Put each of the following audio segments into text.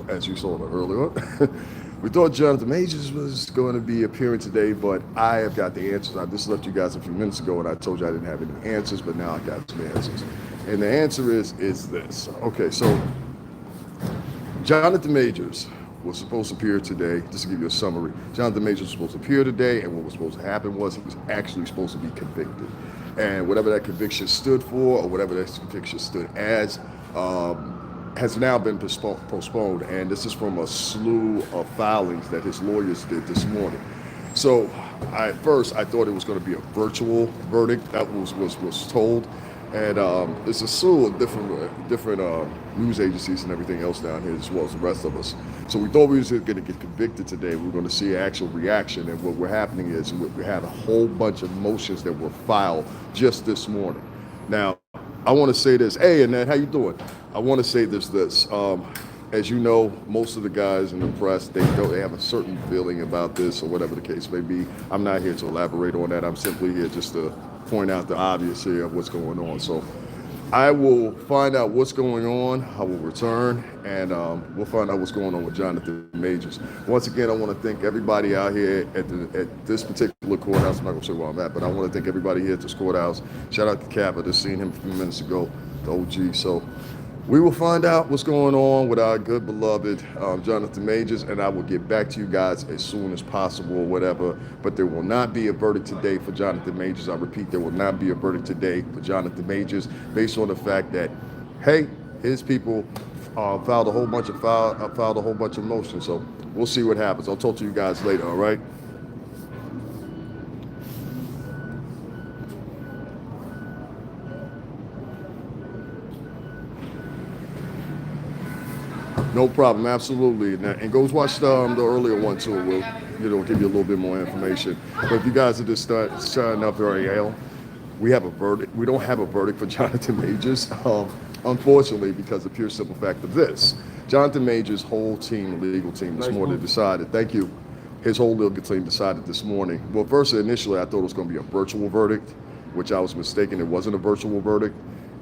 as you saw earlier. We thought Johnathan Majors was going to be appearing today, but I have got the answers. I just left you guys a few minutes ago, and I told you I didn't have any answers, but now I got some answers. And the answer is this. Okay, so Johnathan Majors was supposed to appear today. Just to give you a summary, Johnathan Majors was supposed to appear today, and what was supposed to happen was he was actually supposed to be convicted. And whatever that conviction stood for, or whatever that conviction stood as, has now been postponed. And this is from a slew of filings that his lawyers did this morning. So at first I thought it was going to be a virtual verdict. That was told. And there's a slew of different news agencies and everything else down here, as well as the rest of us. So we thought we was going to get convicted today. We were going to see actual reaction. And what was happening is we had a whole bunch of motions that were filed just this morning. Now, I want to say this. Hey, Annette, how you doing? I want to say this. As you know, most of the guys in the press, they have a certain feeling about this or whatever the case may be. I'm not here to elaborate on that. I'm simply here just to point out the obvious here of what's going on. So I will find out what's going on. I will return, and we'll find out what's going on with Johnathan Majors. Once again, I want to thank everybody out here at this particular courthouse. I'm not going to say where I'm at, but I want to thank everybody here at this courthouse. Shout out to Cap. I just seen him a few minutes ago, the OG. So we will find out what's going on with our good beloved Johnathan Majors, and I will get back to you guys as soon as possible or whatever. But there will not be a verdict today for Johnathan Majors. I repeat, there will not be a verdict today for Johnathan Majors, based on the fact that, hey, his people filed a whole bunch of motions. So we'll see what happens. I'll talk to you guys later. All right. No problem, absolutely. And go watch the earlier one too. We'll give you a little bit more information. But if you guys are just starting up very ill, we have a verdict. We don't have a verdict for Johnathan Majors, unfortunately, because of the pure simple fact of this. Johnathan Majors' whole team, legal team, this morning decided. Thank you. His whole legal team decided this morning. Well, first initially I thought it was going to be a virtual verdict, which I was mistaken. It wasn't a virtual verdict.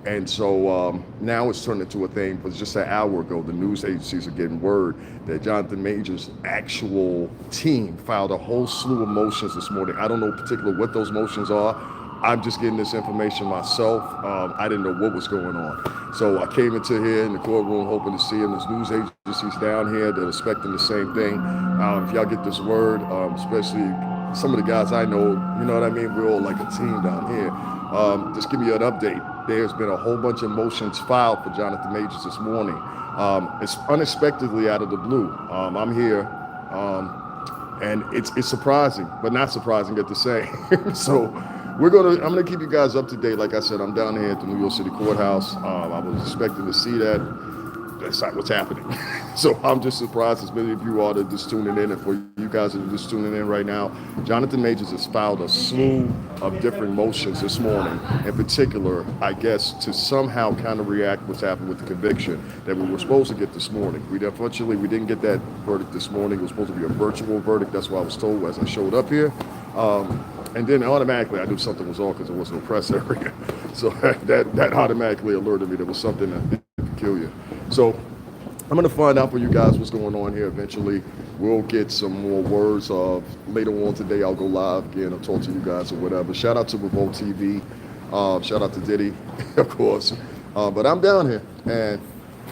And so now it's turned into a thing. But just an hour ago, the news agencies are getting word that Johnathan Majors' actual team filed a whole slew of motions this morning. I don't know particularly what those motions are. I'm just getting this information myself. I didn't know what was going on. So I came into here in the courtroom hoping to see him. There's news agencies down here that are expecting the same thing. If y'all get this word, especially some of the guys I know, you know what I mean? We're all like a team down here. Just give me an update. There's been a whole bunch of motions filed for Johnathan Majors this morning. It's unexpectedly out of the blue. I'm here, and it's surprising, but not surprising at the same. So I'm gonna keep you guys up to date. Like I said, I'm down here at the New York City Courthouse. I was expecting to see that. That's not what's happening. So I'm just surprised as many of you are that are just tuning in. And for you guys that are just tuning in right now, Johnathan Majors has filed a slew of different motions this morning. In particular, I guess, to somehow kind of react what's happened with the conviction that we were supposed to get this morning. Unfortunately, we didn't get that verdict this morning. It was supposed to be a virtual verdict. That's what I was told as I showed up here. And then automatically I knew something was wrong because there was no press area. So that automatically alerted me there was something peculiar. So I'm going to find out for you guys what's going on here eventually. We'll get some more words later on today. I'll go live again. I'll talk to you guys or whatever. Shout out to Revolt TV. Shout out to Diddy, of course. But I'm down here, and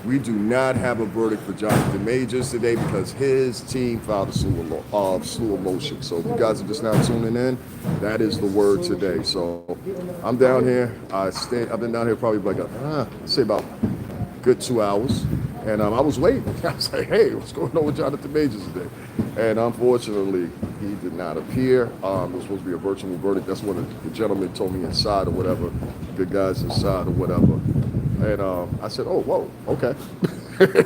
we do not have a verdict for Johnathan Majors today because his team filed a slew of motions. So if you guys are just now tuning in, that is the word today. So I'm down here. I've been down here probably like about good 2 hours, and I was waiting. I was like, hey, what's going on with Johnathan Majors today? And unfortunately, he did not appear. It was supposed to be a virtual verdict. That's what the gentleman told me inside or whatever, the guys inside or whatever. And I said, oh, whoa, okay.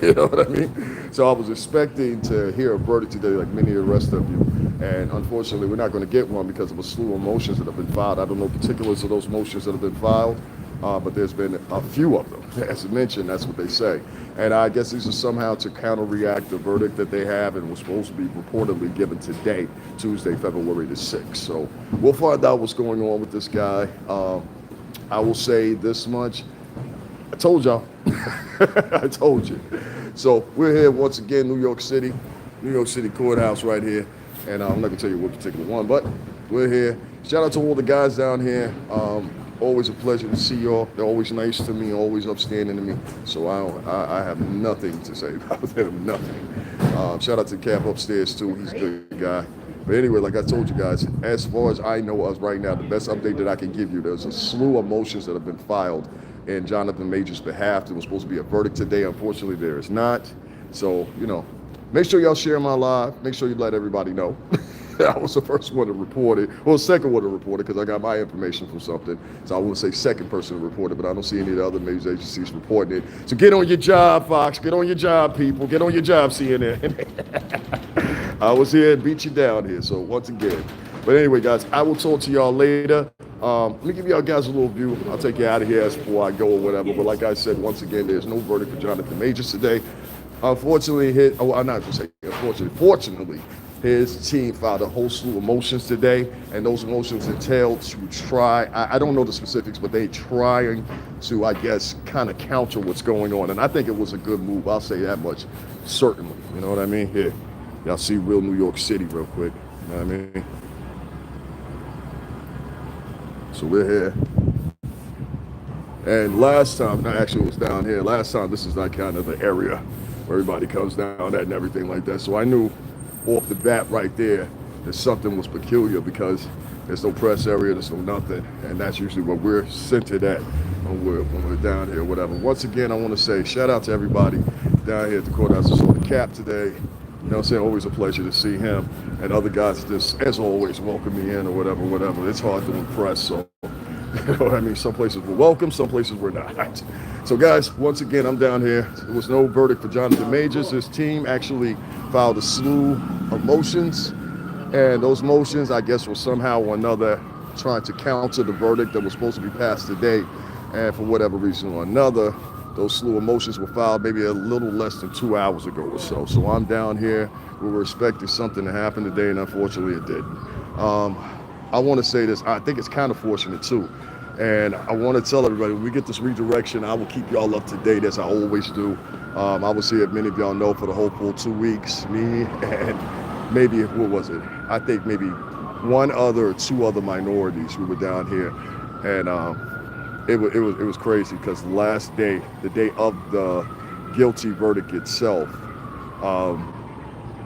You know what I mean? So I was expecting to hear a verdict today like many of the rest of you. And unfortunately, we're not going to get one because of a slew of motions that have been filed. I don't know particulars of those motions that have been filed. But there's been a few of them. As mentioned, that's what they say. And I guess these are somehow to counter-react the verdict that they have and was supposed to be reportedly given today, Tuesday, February the 6th. So we'll find out what's going on with this guy. I will say this much. I told y'all. I told you. So we're here once again, New York City Courthouse right here. And I'm not gonna tell you what particular one, but we're here. Shout out to all the guys down here. Always a pleasure to see y'all. They're always nice to me, always upstanding to me. So I have nothing to say about them, nothing. Shout out to Cap upstairs too. He's a good guy. But anyway, like I told you guys, as far as I know of right now, the best update that I can give you, there's a slew of motions that have been filed in Johnathan Majors' behalf. There was supposed to be a verdict today. Unfortunately, there is not. So, make sure y'all share my live. Make sure you let everybody know. I was the first one to report it. Well, second one to report it because I got my information from something. So I wouldn't say second person to report it, but I don't see any of the other major agencies reporting it. So get on your job, Fox. Get on your job, people. Get on your job, CNN. I was here and beat you down here. So once again. But anyway, guys, I will talk to y'all later. Let me give y'all guys a little view. I'll take you out of here before I go or whatever. But like I said, once again, there's no verdict for Johnathan Majors today. Unfortunately, fortunately, his team filed a whole slew of motions today, and those motions entailed to try, I don't know the specifics, but they trying to, I guess, kind of counter what's going on. And I think it was a good move. I'll say that much, certainly. You know what I mean? Here, y'all see real New York City real quick. You know what I mean? So we're here. And last time, actually it was down here. Last time, this is not kind of the area where everybody comes down at and everything like that. So I knew off the bat right there that something was peculiar because there's no press area, there's no nothing, and that's usually what we're centered at when we're down here, whatever. Once again, I want to say shout out to everybody down here at the courthouse. I saw the Cap today. You know what I'm saying? Always a pleasure to see him, and other guys just, as always, welcome me in or whatever. It's hard to impress, so you know what I mean? Some places were welcome, some places were not. So guys, once again, I'm down here. There was no verdict for Johnathan Majors. His team actually filed a slew of motions, and those motions, I guess, were somehow or another trying to counter the verdict that was supposed to be passed today. And for whatever reason or another, those slew of motions were filed maybe a little less than 2 hours ago or so. So I'm down here. We were expecting something to happen today, and unfortunately it didn't. I want to say this. I think it's kind of fortunate too. And I want to tell everybody, when we get this redirection, I will keep y'all up to date as I always do. I was here, many of y'all know, for the whole full 2 weeks. Me and maybe, what was it? I think maybe one other or two other minorities. We were down here, and it was crazy because the last day, the day of the guilty verdict itself, I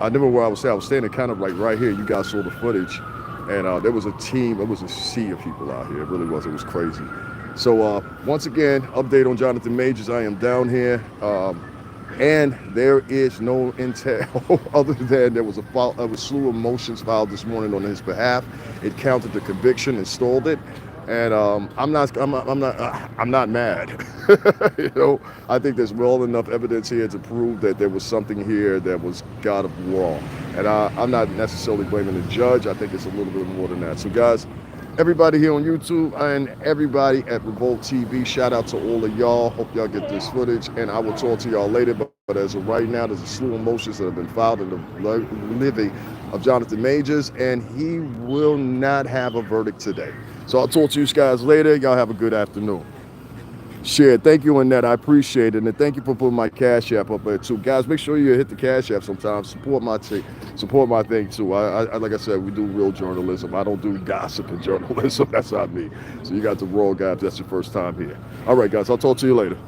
remember where I was standing. I was standing kind of like right here. You guys saw the footage. And there was a team, it was a sea of people out here. It really was. It was crazy. So once again, update on Johnathan Majors. I am down here. And there is no intel other than there was a slew of motions filed this morning on his behalf. It counted the conviction and stalled it. And I'm not mad. I think there's well enough evidence here to prove that there was something here that was got wrong. And I'm not necessarily blaming the judge. I think it's a little bit more than that. So guys, everybody here on YouTube and everybody at Revolt TV, shout out to all of y'all. Hope y'all get this footage, and I will talk to y'all later. But as of right now, there's a slew of motions that have been filed in the living of Johnathan Majors, and he will not have a verdict today. So I'll talk to you guys later. Y'all have a good afternoon. Share. Thank you, Annette. I appreciate it. And thank you for putting my Cash App up there, too. Guys, make sure you hit the Cash App sometimes. Support my thing, too. I like I said, we do real journalism. I don't do gossip and journalism. That's not me. So you got the raw guys. That's your first time here. All right, guys. I'll talk to you later.